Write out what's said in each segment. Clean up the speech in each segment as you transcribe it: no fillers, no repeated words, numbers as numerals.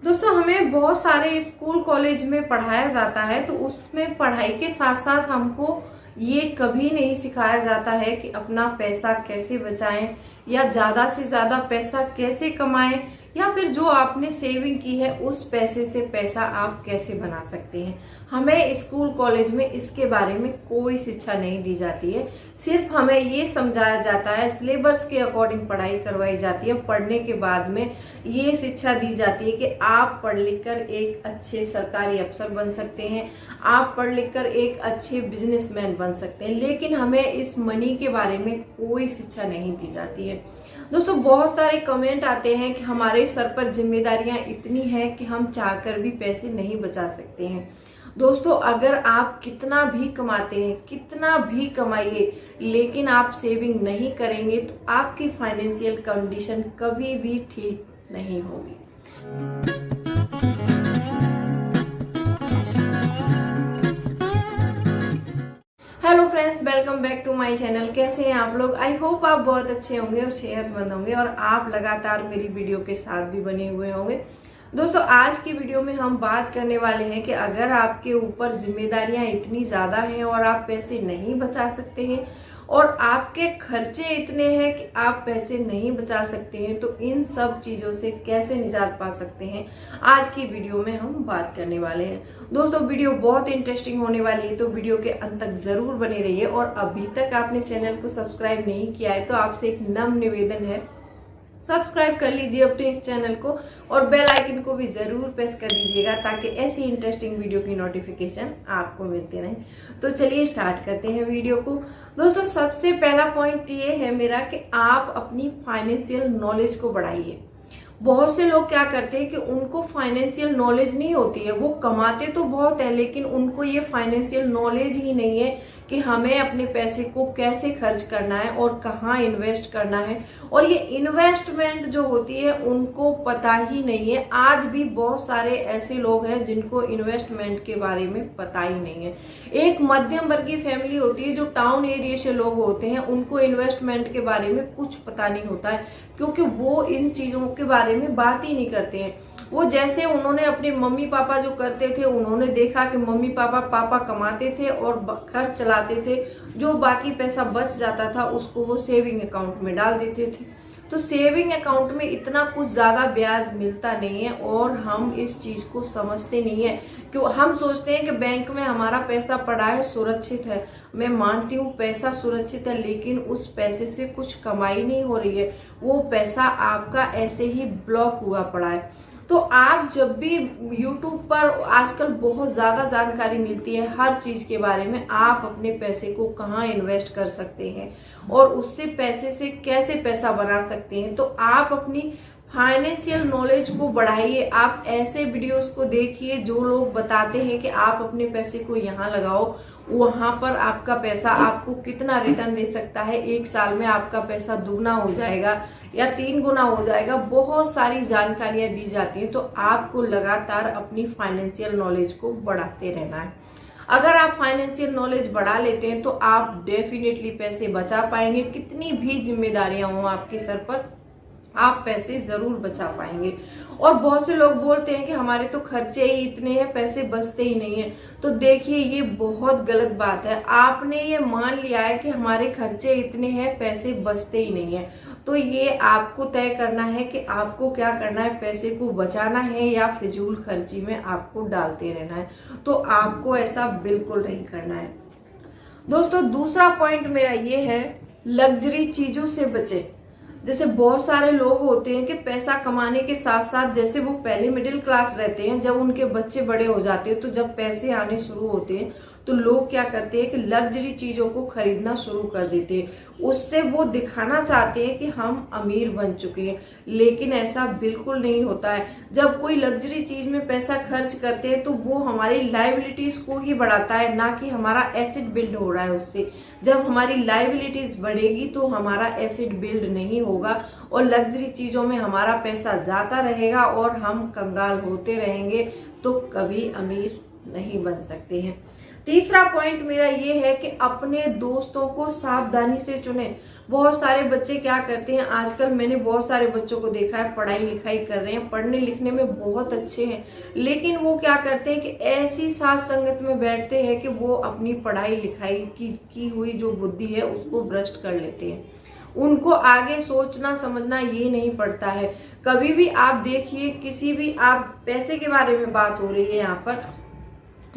दोस्तों, हमें बहुत सारे स्कूल कॉलेज में पढ़ाया जाता है, तो उसमें पढ़ाई के साथ साथ हमको ये कभी नहीं सिखाया जाता है कि अपना पैसा कैसे बचाएं या ज्यादा से ज्यादा पैसा कैसे कमाएं, या फिर जो आपने सेविंग की है उस पैसे से पैसा आप कैसे बना सकते हैं। हमें स्कूल कॉलेज में इसके बारे में कोई शिक्षा नहीं दी जाती है। सिर्फ हमें ये समझाया जाता है, सिलेबस के अकॉर्डिंग पढ़ाई करवाई जाती है। पढ़ने के बाद में ये शिक्षा दी जाती है कि आप पढ़ लिख कर एक अच्छे सरकारी अफसर बन सकते हैं, आप पढ़ लिख कर एक अच्छे बिजनेसमैन बन सकते हैं, लेकिन हमें इस मनी के बारे में कोई शिक्षा नहीं दी जाती है। दोस्तों, बहुत सारे कमेंट आते हैं कि हमारे सर पर जिम्मेदारियां इतनी हैं कि हम चाहकर भी पैसे नहीं बचा सकते हैं। दोस्तों, अगर आप कितना भी कमाते हैं, कितना भी कमाइए, लेकिन आप सेविंग नहीं करेंगे तो आपकी फाइनेंशियल कंडीशन कभी भी ठीक नहीं होगी। Hello friends, welcome back to my channel. कैसे हैं आप लोग? आई होप आप बहुत अच्छे होंगे और सेहतमंद होंगे और आप लगातार मेरी वीडियो के साथ भी बने हुए होंगे। दोस्तों, आज की वीडियो में हम बात करने वाले हैं कि अगर आपके ऊपर जिम्मेदारियां इतनी ज्यादा हैं और आप पैसे नहीं बचा सकते हैं और आपके खर्चे इतने हैं कि आप पैसे नहीं बचा सकते हैं, तो इन सब चीजों से कैसे निजात पा सकते हैं, आज की वीडियो में हम बात करने वाले हैं। दोस्तों, वीडियो बहुत इंटरेस्टिंग होने वाली है, तो वीडियो के अंत तक जरूर बने रहिए। और अभी तक आपने चैनल को सब्सक्राइब नहीं किया है तो आपसे एक नम्र निवेदन है, सब्सक्राइब कर लीजिए अपने इस चैनल को और बेल आइकन को भी जरूर प्रेस कर दीजिएगा ताकि ऐसी इंटरेस्टिंग वीडियो की नोटिफिकेशन आपको मिलती रहे। तो चलिए स्टार्ट करते हैं वीडियो को। दोस्तों, सबसे पहला पॉइंट ये है मेरा कि आप अपनी फाइनेंशियल नॉलेज को बढ़ाइए। बहुत से लोग क्या करते हैं कि उनको फाइनेंशियल नॉलेज नहीं होती है, वो कमाते तो बहुत है लेकिन उनको ये फाइनेंशियल नॉलेज ही नहीं है कि हमें अपने पैसे को कैसे खर्च करना है और कहाँ इन्वेस्ट करना है। और ये इन्वेस्टमेंट जो होती है उनको पता ही नहीं है। आज भी बहुत सारे ऐसे लोग हैं जिनको इन्वेस्टमेंट के बारे में पता ही नहीं है। एक मध्यम वर्गीय फैमिली होती है, जो टाउन एरिया से लोग होते हैं, उनको इन्वेस्टमेंट के बारे में कुछ पता नहीं होता है, क्योंकि वो इन चीजों के बारे में बात ही नहीं करते हैं। वो जैसे उन्होंने अपने मम्मी पापा जो करते थे, उन्होंने देखा कि मम्मी पापा कमाते थे और खर्च चलाते थे, जो बाकी पैसा बच जाता था उसको वो सेविंग अकाउंट में डाल देते थे। तो सेविंग अकाउंट में इतना कुछ ज्यादा ब्याज मिलता नहीं है और हम इस चीज को समझते नहीं है। क्यों हम सोचते हैं कि बैंक में हमारा पैसा पड़ा है, सुरक्षित है। मैं मानती हूँ पैसा सुरक्षित है, लेकिन उस पैसे से कुछ कमाई नहीं हो रही है, वो पैसा आपका ऐसे ही ब्लॉक हुआ पड़ा है। तो आप जब भी YouTube पर आजकल बहुत ज्यादा जानकारी मिलती है हर चीज के बारे में, आप अपने पैसे को कहाँ इन्वेस्ट कर सकते हैं और उससे पैसे से कैसे पैसा बना सकते हैं, तो आप अपनी फाइनेंशियल नॉलेज को बढ़ाइए। आप ऐसे वीडियोस को देखिए जो लोग बताते हैं कि आप अपने पैसे को यहाँ लगाओ, वहां पर आपका पैसा आपको कितना रिटर्न दे सकता है, एक साल में आपका पैसा दुगना हो जाएगा या 3 गुना हो जाएगा। बहुत सारी जानकारियां दी जाती हैं। तो आपको लगातार अपनी फाइनेंशियल नॉलेज को बढ़ाते रहना है। अगर आप फाइनेंशियल नॉलेज बढ़ा लेते हैं तो आप डेफिनेटली पैसे बचा पाएंगे। कितनी भी जिम्मेदारियां हो आपके सर पर, आप पैसे जरूर बचा पाएंगे। और बहुत से लोग बोलते हैं कि हमारे तो खर्चे ही इतने हैं, पैसे बचते ही नहीं है। तो देखिए, ये बहुत गलत बात है। आपने ये मान लिया है कि हमारे खर्चे इतने हैं, पैसे बचते ही नहीं है। तो ये आपको तय करना है कि आपको क्या करना है, पैसे को बचाना है या फिजूल खर्ची में आपको डालते रहना है। तो आपको ऐसा बिल्कुल नहीं करना है। दोस्तों, दूसरा पॉइंट मेरा ये है, लग्जरी चीजों से बचे। जैसे बहुत सारे लोग होते हैं कि पैसा कमाने के साथ साथ, जैसे वो पहले मिडिल क्लास रहते हैं, जब उनके बच्चे बड़े हो जाते हैं तो जब पैसे आने शुरू होते हैं तो लोग क्या करते हैं कि लग्जरी चीजों को खरीदना शुरू कर देते हैं। उससे वो दिखाना चाहते हैं कि हम अमीर बन चुके हैं, लेकिन ऐसा बिल्कुल नहीं होता है। जब कोई लग्जरी चीज में पैसा खर्च करते हैं तो वो हमारी लायबिलिटीज को ही बढ़ाता है, ना कि हमारा एसेट बिल्ड हो रहा है उससे। जब हमारी लायबिलिटीज बढ़ेगी तो हमारा एसेट बिल्ड नहीं होगा और लग्जरी चीजों में हमारा पैसा जाता रहेगा और हम कंगाल होते रहेंगे, तो कभी अमीर नहीं बन सकते हैं। तीसरा पॉइंट मेरा ये है कि अपने दोस्तों को सावधानी से चुने। बहुत सारे बच्चे क्या करते हैं, आजकल मैंने बहुत सारे बच्चों को देखा है पढ़ाई लिखाई कर रहे हैं, पढ़ने लिखने में बहुत अच्छे हैं, लेकिन वो क्या करते हैं कि ऐसी साथ संगत में बैठते हैं कि वो अपनी पढ़ाई लिखाई की हुई जो बुद्धि है उसको भ्रष्ट कर लेते हैं। उनको आगे सोचना समझना ये नहीं पड़ता है। कभी भी आप देखिए, किसी भी आप पैसे के बारे में बात हो रही है यहाँ पर,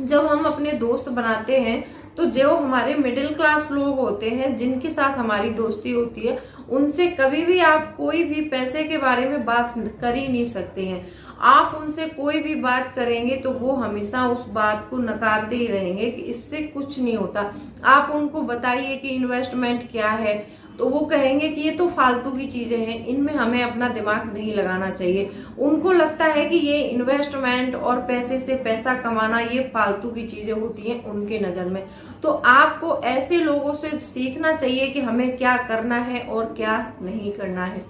जब हम अपने दोस्त बनाते हैं तो जो हमारे मिडिल क्लास लोग होते हैं जिनके साथ हमारी दोस्ती होती है, उनसे कभी भी आप कोई भी पैसे के बारे में बात कर ही नहीं सकते हैं। आप उनसे कोई भी बात करेंगे तो वो हमेशा उस बात को नकारते ही रहेंगे कि इससे कुछ नहीं होता। आप उनको बताइए कि इन्वेस्टमेंट क्या है, तो वो कहेंगे कि ये तो फालतू की चीजें हैं, इनमें हमें अपना दिमाग नहीं लगाना चाहिए। उनको लगता है कि ये इन्वेस्टमेंट और पैसे से पैसा कमाना ये फालतू की चीजें होती हैं उनके नजर में। तो आपको ऐसे लोगों से सीखना चाहिए कि हमें क्या करना है और क्या नहीं करना है।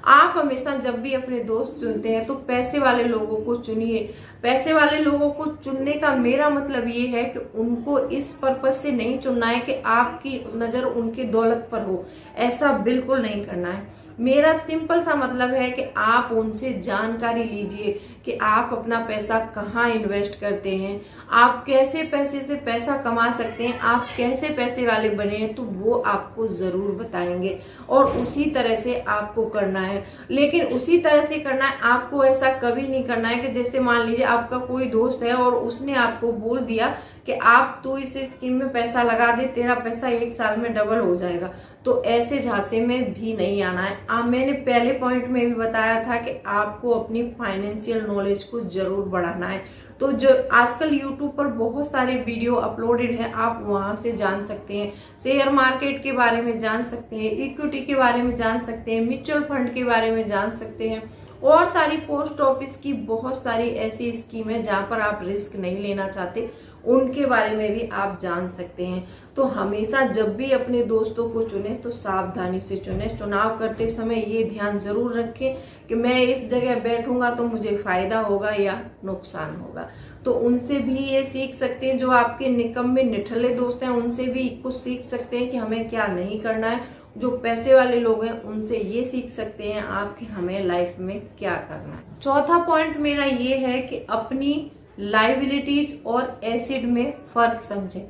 आप हमेशा जब भी अपने दोस्त चुनते हैं तो पैसे वाले लोगों को चुनिए। पैसे वाले लोगों को चुनने का मेरा मतलब ये है कि उनको इस पर्पज से नहीं चुनना है कि आपकी नजर उनकी दौलत पर हो, ऐसा बिल्कुल नहीं करना है। मेरा सिंपल सा मतलब है कि आप उनसे जानकारी लीजिए कि आप अपना पैसा कहाँ इन्वेस्ट करते हैं, आप कैसे पैसे से पैसा कमा सकते हैं, आप कैसे पैसे वाले बने हैं, तो वो आपको जरूर बताएंगे और उसी तरह से आपको करना है। लेकिन उसी तरह से करना है, आपको ऐसा कभी नहीं करना है कि जैसे मान लीजिए आपका कोई दोस्त है और उसने आपको बोल दिया कि आप तो इस स्कीम में पैसा लगा दे, तेरा पैसा 1 साल में डबल हो जाएगा, तो ऐसे झांसे में भी नहीं आना है। मैंने पहले पॉइंट में भी बताया था कि आपको अपनी फाइनेंशियल नॉलेज को जरूर बढ़ाना है। तो जो आजकल यूट्यूब पर बहुत सारे वीडियो अपलोडेड है, आप वहां से जान सकते हैं, शेयर मार्केट के बारे में जान सकते हैं, इक्विटी के बारे में जान सकते हैं, म्यूचुअल फंड के बारे में जान सकते हैं, और सारी पोस्ट ऑफिस की बहुत सारी ऐसी स्कीम है जहां पर आप रिस्क नहीं लेना चाहते, उनके बारे में भी आप जान सकते हैं। तो हमेशा जब भी अपने दोस्तों को चुने तो सावधानी से चुने। चुनाव करते समय ये ध्यान जरूर रखें कि मैं इस जगह बैठूंगा तो मुझे फायदा होगा या नुकसान होगा। तो उनसे भी ये सीख सकते हैं, जो आपके निकम्मे निठल्ले दोस्त हैं उनसे भी कुछ सीख सकते हैं कि हमें क्या नहीं करना है। जो पैसे वाले लोग हैं उनसे ये सीख सकते हैं आप कि हमें लाइफ में क्या करना है। चौथा पॉइंट मेरा ये है कि अपनी लायबिलिटीज और एसिड में फर्क समझें।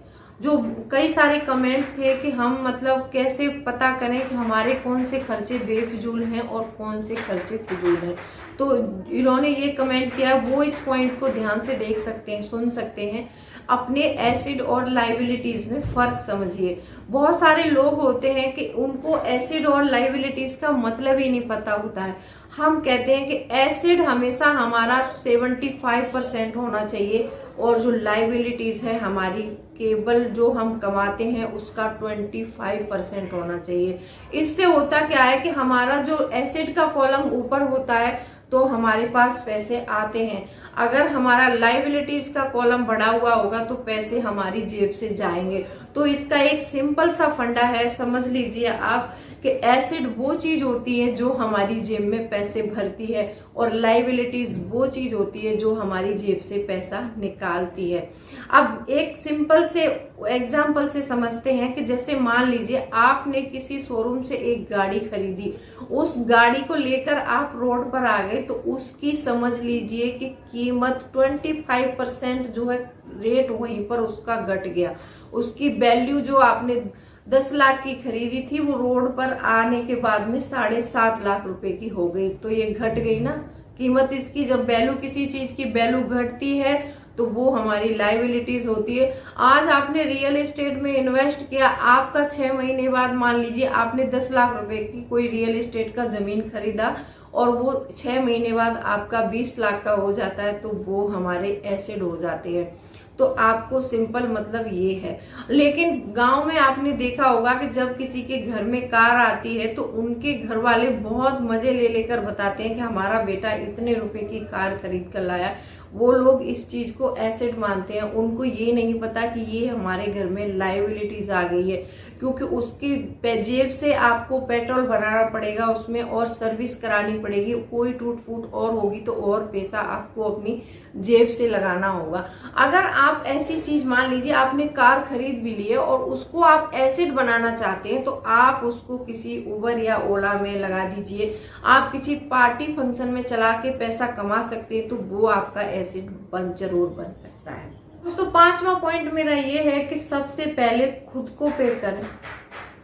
जो कई सारे कमेंट थे कि हम मतलब कैसे पता करें कि हमारे कौन से खर्चे बेफिजूल हैं और कौन से खर्चे फिजूल हैं, तो इन्होंने ये कमेंट किया, वो इस पॉइंट को ध्यान से देख सकते हैं, सुन सकते हैं। अपने एसिड और लायबिलिटीज में फर्क समझिए। बहुत सारे लोग होते हैं कि उनको एसिड और लायबिलिटीज का मतलब ही नहीं पता होता है। हम कहते हैं कि एसिड हमेशा हमारा 75% होना चाहिए और जो लायबिलिटीज है हमारी केवल जो हम कमाते हैं उसका 25% होना चाहिए। इससे होता क्या है कि हमारा जो एसिड का कॉलम ऊपर होता है तो हमारे पास पैसे आते हैं, अगर हमारा लायबिलिटीज का कॉलम बढ़ा हुआ होगा तो पैसे हमारी जेब से जाएंगे। तो इसका एक सिंपल सा फंडा है, समझ लीजिए आप कि एसिड वो चीज होती है जो हमारी जेब में पैसे भरती है और लायबिलिटीज वो चीज होती है जो हमारी जेब से पैसा निकालती है। अब एक सिंपल से एग्जाम्पल से समझते हैं कि जैसे मान लीजिए आपने किसी शोरूम से एक गाड़ी खरीदी, उस गाड़ी को लेकर आप रोड पर आ गए तो उसकी समझ लीजिए कि कीमत 25% जो है रेट वहीं पर उसका घट गया। उसकी वैल्यू जो आपने 10 लाख की खरीदी थी वो रोड पर आने के बाद में 7.5 लाख रुपए की हो गई। तो ये घट गई ना कीमत इसकी। जब वैल्यू किसी चीज की वैल्यू घटती है तो वो हमारी लायबिलिटीज होती है। आज आपने रियल एस्टेट में इन्वेस्ट किया, आपका 6 महीने बाद मान लीजिए आपने 10 लाख रुपए की कोई रियल एस्टेट का जमीन खरीदा और वो 6 महीने बाद आपका 20 लाख का हो जाता है, तो वो हमारे एसिड हो जाते हैं। तो आपको सिंपल मतलब ये है। लेकिन गांव में आपने देखा होगा कि जब किसी के घर में कार आती है तो उनके घर वाले बहुत मजे ले लेकर बताते हैं कि हमारा बेटा इतने रुपए की कार खरीद कर लाया। वो लोग इस चीज को एसेट मानते हैं, उनको ये नहीं पता कि ये हमारे घर में लायबिलिटीज आ गई है, क्योंकि उसकी जेब से आपको पेट्रोल भराना पड़ेगा उसमें और सर्विस करानी पड़ेगी। कोई टूट फूट और होगी तो और पैसा आपको अपनी जेब से लगाना होगा। अगर आप ऐसी चीज, मान लीजिए आपने कार खरीद भी ली है और उसको आप एसेट बनाना चाहते हैं, तो आप उसको किसी उबर या ओला में लगा दीजिए। आप किसी पार्टी फंक्शन में चला के पैसा कमा सकते हैं, तो वो आपका एसेट जरूर बन सकता है। दोस्तों, 5वां पॉइंट मेरा ये है कि सबसे पहले खुद को पे करें।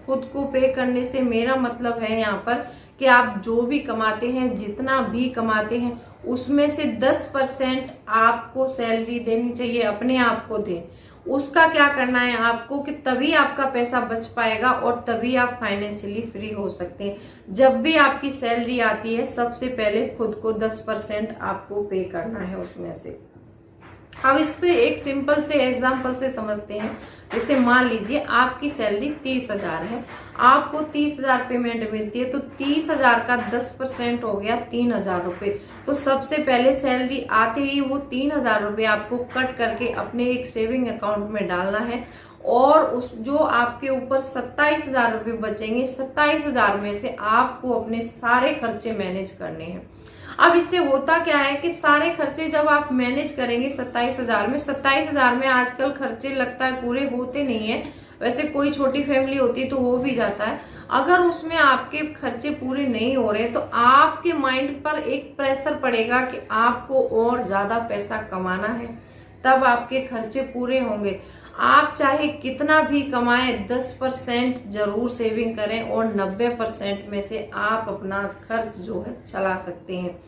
खुद को पे करने से मेरा मतलब है यहाँ पर कि आप जो भी कमाते हैं, जितना भी कमाते हैं, उसमें से 10% आपको सैलरी देनी चाहिए, अपने आप को दें। उसका क्या करना है आपको कि तभी आपका पैसा बच पाएगा और तभी आप फाइनेंशियली फ्री हो सकते हैं। जब भी आपकी सैलरी आती है, सबसे पहले खुद को 10% आपको पे करना है उसमें से। अब इससे एक सिंपल से एग्जांपल से समझते हैं। जैसे मान लीजिए आपकी सैलरी 30,000 है, आपको 30,000 पेमेंट मिलती है, तो 30,000 का 10% हो गया 3,000 रुपए। तो सबसे पहले सैलरी आते ही वो 3,000 रुपए आपको कट करके अपने एक सेविंग अकाउंट में डालना है, और उस जो आपके ऊपर 27,000 रुपए बचेंगे, 27,000 में से आपको अपने सारे खर्चे मैनेज करने हैं। अब इससे होता क्या है कि सारे खर्चे जब आप मैनेज करेंगे 27,000 में आजकल खर्चे लगता है पूरे होते नहीं है। वैसे कोई छोटी फैमिली होती है तो हो भी जाता है। अगर उसमें आपके खर्चे पूरे नहीं हो रहे, तो आपके माइंड पर एक प्रेशर पड़ेगा कि आपको और ज्यादा पैसा कमाना है, तब आपके खर्चे पूरे होंगे। आप चाहे कितना भी कमाएं, 10% जरूर सेविंग करें और 90% में से आप अपना खर्च जो है चला सकते हैं।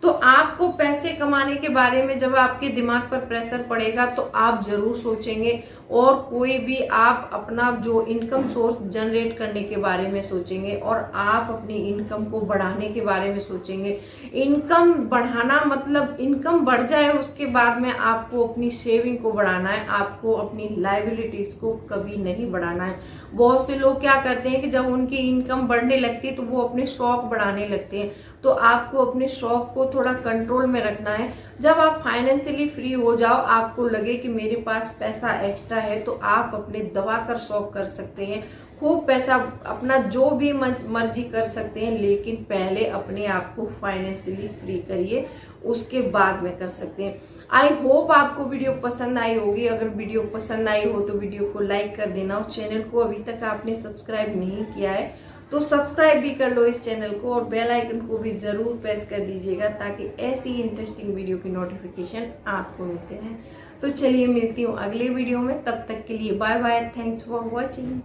तो आपको पैसे कमाने के बारे में जब आपके दिमाग पर प्रेशर पड़ेगा, तो आप जरूर सोचेंगे, और कोई भी आप अपना जो इनकम सोर्स जनरेट करने के बारे में सोचेंगे, और आप अपनी इनकम को बढ़ाने के बारे में सोचेंगे। इनकम बढ़ाना मतलब इनकम बढ़ जाए, उसके बाद में आपको अपनी सेविंग को बढ़ाना है, आपको अपनी लायबिलिटीज को कभी नहीं बढ़ाना है। बहुत से लोग क्या करते हैं कि जब उनकी इनकम बढ़ने लगती है तो वो अपने शौक बढ़ाने लगते हैं। तो आपको अपने शौक को थोड़ा कंट्रोल में रखना है। जब आप फाइनेंशियली फ्री हो जाओ, आपको लगे कि मेरे पास पैसा एक्स्ट्रा है, तो आप अपने दबा कर शौक कर सकते हैं, खूब पैसा अपना जो भी मर्जी कर सकते हैं, लेकिन पहले अपने आप को फाइनेंशियली फ्री करिए, उसके बाद में कर सकते हैं। आई होप आपको वीडियो पसंद आई होगी। अगर वीडियो पसंद आई हो तो वीडियो को लाइक कर देना, और चैनल को अभी तक आपने सब्सक्राइब नहीं किया है तो सब्सक्राइब भी कर लो इस चैनल को, और बेल आइकन को भी जरूर प्रेस कर दीजिएगा, ताकि ऐसी इंटरेस्टिंग वीडियो की नोटिफिकेशन आपको मिलते रहे। तो चलिए, मिलती हूँ अगले वीडियो में, तब तक के लिए bye bye. Thanks for watching.